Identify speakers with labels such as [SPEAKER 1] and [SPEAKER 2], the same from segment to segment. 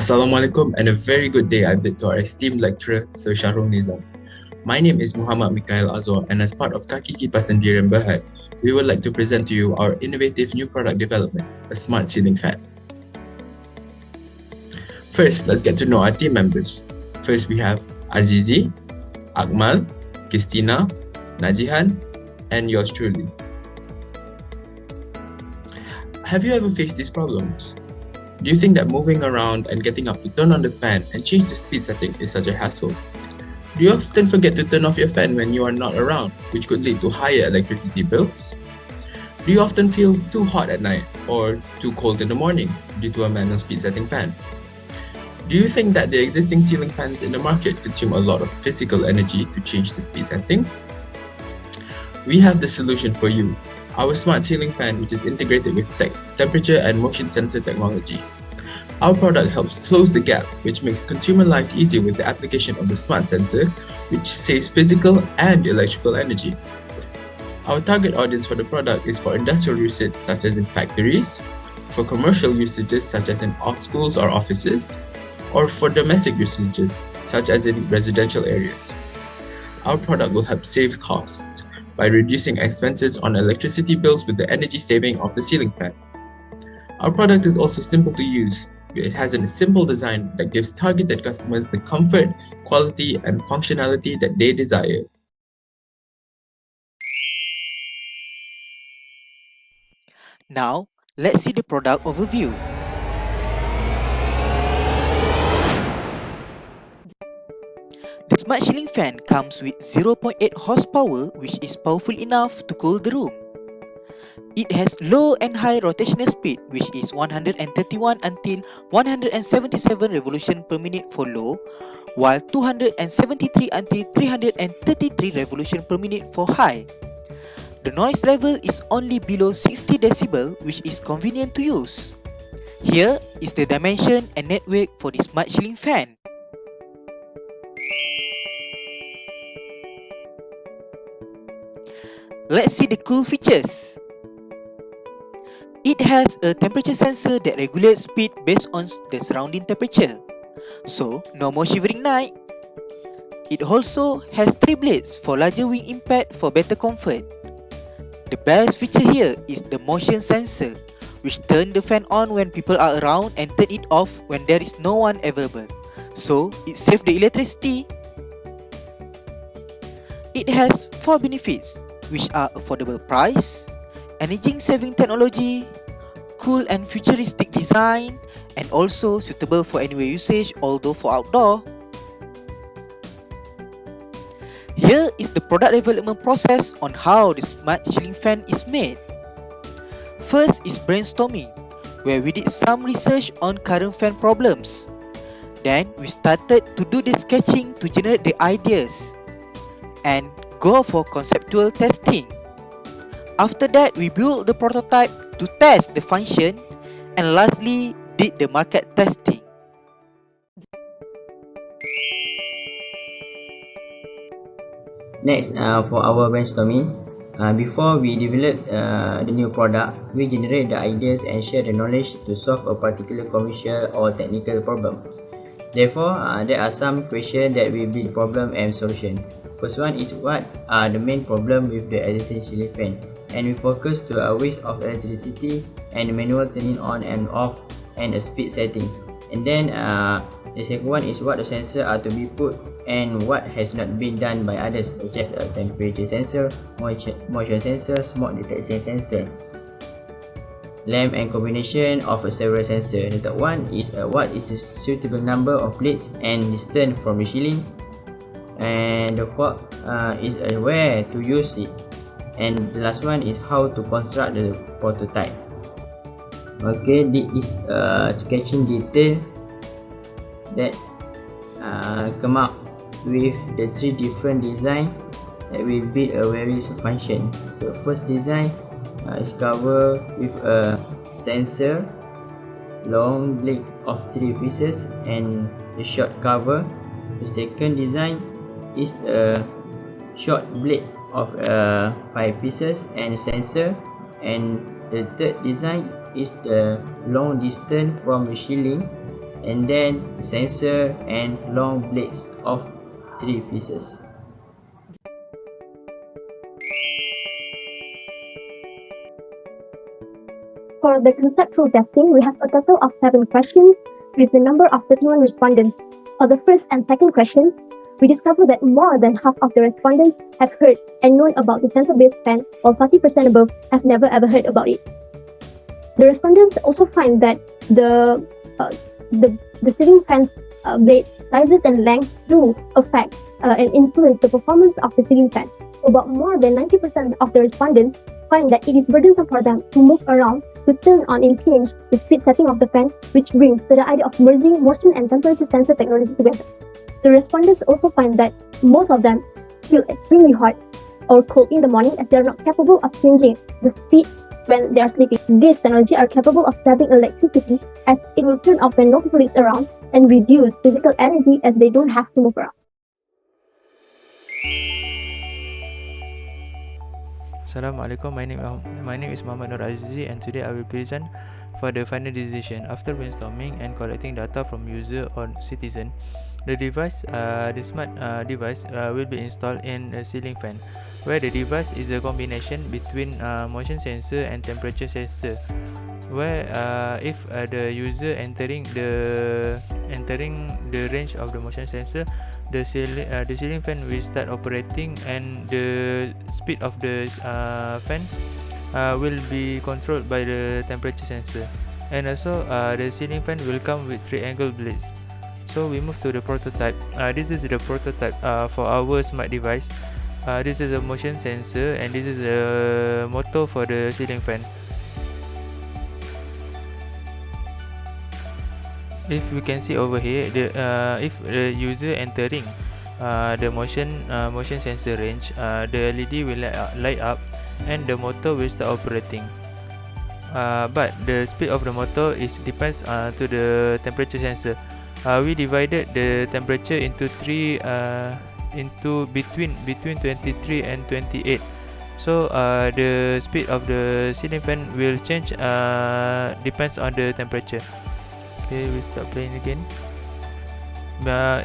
[SPEAKER 1] Assalamualaikum and a very good day I bid to our esteemed lecturer, Sir Shahrul Nizam. My name is Muhammad MIKAEL AZWA, and as part of Kaki Kipas Sendirian Berhad, we would like to present to you our innovative new product development, a smart ceiling fan. First, let's get to know our team members. First, we have AZIZI, Akmal, QISTINA, NAJIHAN, and yours truly. Have you ever faced these problems? Do you think that moving around and getting up to turn on the fan and change the speed setting is such a hassle? Do you often forget to turn off your fan when you are not around, which could lead to higher electricity bills? Do you often feel too hot at night or too cold in the morning due to a manual speed setting fan? Do you think that the existing ceiling fans in the market consume a lot of physical energy to change the speed setting? We have the solution for you. Our smart ceiling fan, which is integrated with temperature and motion sensor technology. Our product helps close the gap, which makes consumer lives easier with the application of the smart sensor, which saves physical and electrical energy. Our target audience for the product is for industrial usage such as in factories, for commercial usages such as in schools or offices, or for domestic usages such as in residential areas. Our product will help save costs by reducing expenses on electricity bills with the energy saving of the ceiling fan. Our product is also simple to use. It has a simple design that gives targeted customers the comfort, quality, and functionality that they desire.
[SPEAKER 2] Now, let's see the product overview. The smart ceiling fan comes with 0.8 horsepower, which is powerful enough to cool the room. It has low and high rotational speed, which is 131 until 177 revolution per minute for low, while 273 until 333 revolution per minute for high. The noise level is only below 60 decibel, which is convenient to use. Here is the dimension and network for the smart ceiling fan. Let's see the cool features. It has a temperature sensor that regulates speed based on the surrounding temperature, so no more shivering night. It also has 3 blades for larger wing impact for better comfort. The best feature here is the motion sensor, which turns the fan on when people are around and turn it off when there is no one available, so it saves the electricity. It has 4 benefits, which are affordable price, energy-saving technology, cool and futuristic design, and also suitable for anywhere usage, although for outdoor. Here is the product development process on how the smart ceiling fan is made. First is brainstorming, where we did some research on current fan problems. Then we started to do the sketching to generate the ideas and go for conceptual testing. After that, we built the prototype to test the function, and lastly, did the market testing.
[SPEAKER 3] Next, for our brainstorming, before we develop the new product, we generate the ideas and share the knowledge to solve a particular commercial or technical problems. Therefore, there are some questions that will be the problem and solution. First one is what are the main problem with the existing ceiling fan, and we focus to a waste of electricity and manual turning on and off and the speed settings. And then the second one is what the sensor are to be put and what has not been done by others, such as a temperature sensor, motion sensor, smoke detection sensor, lamp and combination of several sensors. The third one is what is the suitable number of blades and distance from the ceiling, and the fourth is where to use it, and the last one is how to construct the prototype. Okay, this is sketching detail that come up with the 3 different design that will build a various function. So first design is covered with a sensor, long blade of 3 pieces and the short cover. The second design is a short blade of 5 pieces and sensor, And the third design is the long distance from the ceiling, and then sensor and long blades of 3 pieces.
[SPEAKER 4] For the conceptual testing, we have a total of 7 questions with the number of 31 respondents. For the first and second questions, we discovered that more than half of the respondents have heard and known about the sensor-based fan, while 40% above have never ever heard about it. The respondents also find that the ceiling fan's blade sizes and length do affect and influence the performance of the ceiling fan. About more than 90% of the respondents find that it is burdensome for them to move around, to turn on and change the speed setting of the fan, which brings to the idea of merging motion and temperature sensor technology together. The respondents also find that most of them feel extremely hot or cold in the morning, as they are not capable of changing the speed when they are sleeping. These technology are capable of saving electricity, as it will turn off when no people is around, and reduce physical energy as they don't have to move around.
[SPEAKER 5] Assalamualaikum, my name is Muhammad Nur AZIZI, and today I will present for the final decision. After brainstorming and collecting data from user or citizen, the smart device will be installed in a ceiling fan, where the device is a combination between motion sensor and temperature sensor. Where if the user entering the range of the motion sensor, the ceiling fan will start operating, and the speed of the fan will be controlled by the temperature sensor. And also the ceiling fan will come with triangle blades. So we move to the prototype. This is the prototype for our smart device. This is a motion sensor, and this is the motor for the ceiling fan. If we can see over here, if the user entering the motion sensor range, the LED will light up and the motor will start operating. But the speed of the motor depends to the temperature sensor. We divided the temperature into between 23 and 28. So the speed of the ceiling fan will change depends on the temperature. Okay, we start playing again.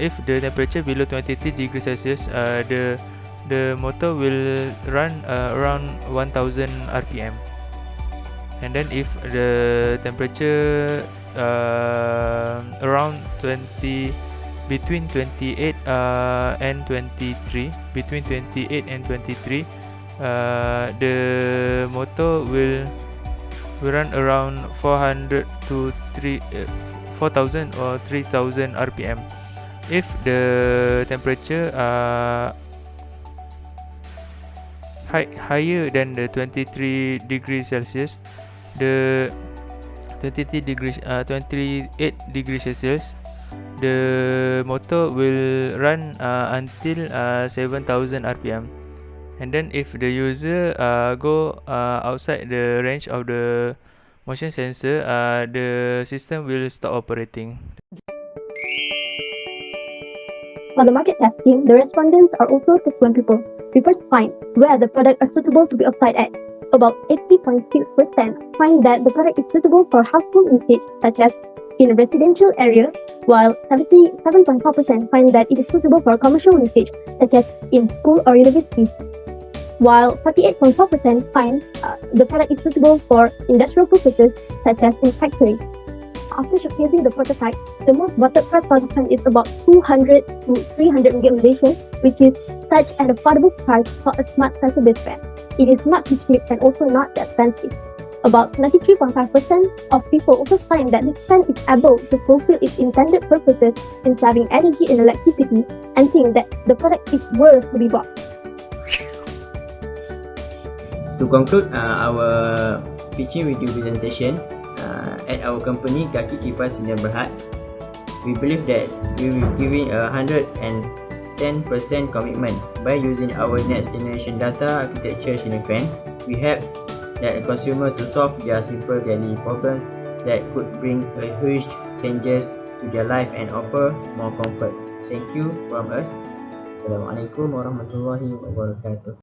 [SPEAKER 5] If the temperature below 23 degrees Celsius, the motor will run around 1000 RPM. And then if the temperature around between 28 and 23, the motor will run around 400 to 4000 or 3000 RPM. If the temperature higher than the 23 degrees Celsius, the 28 degrees Celsius, the motor will run until 7000 RPM. And then if the user go outside the range of the motion sensor, the system will stop operating.
[SPEAKER 4] For the market testing, the respondents are also 61 people. We first find where the product are suitable to be applied at. About 80.6% find that the product is suitable for household usage, such as in a residential area, while 77.4% find that it is suitable for commercial usage, such as in school or universities, while 48.4% find the product is suitable for industrial purposes, such as in factories. After showcasing the prototype, the most voted price for the fan is about 200 to 300 ringgit Malaysian, which is such an affordable price for a smart sensor-based fan. It is not too cheap and also not that expensive. About 93.5% of people also find that this fan is able to fulfill its intended purposes in saving energy and electricity, and think that the product is worth to be bought.
[SPEAKER 3] To conclude our pitching video presentation, at our company Kaki Kipas Sinar Berhad, we believe that we will giving 110% commitment by using our next generation data architecture ceiling fan. We help that consumer to solve their simple daily problems that could bring a huge changes to their life and offer more comfort. Thank you from us. Assalamualaikum warahmatullahi wabarakatuh.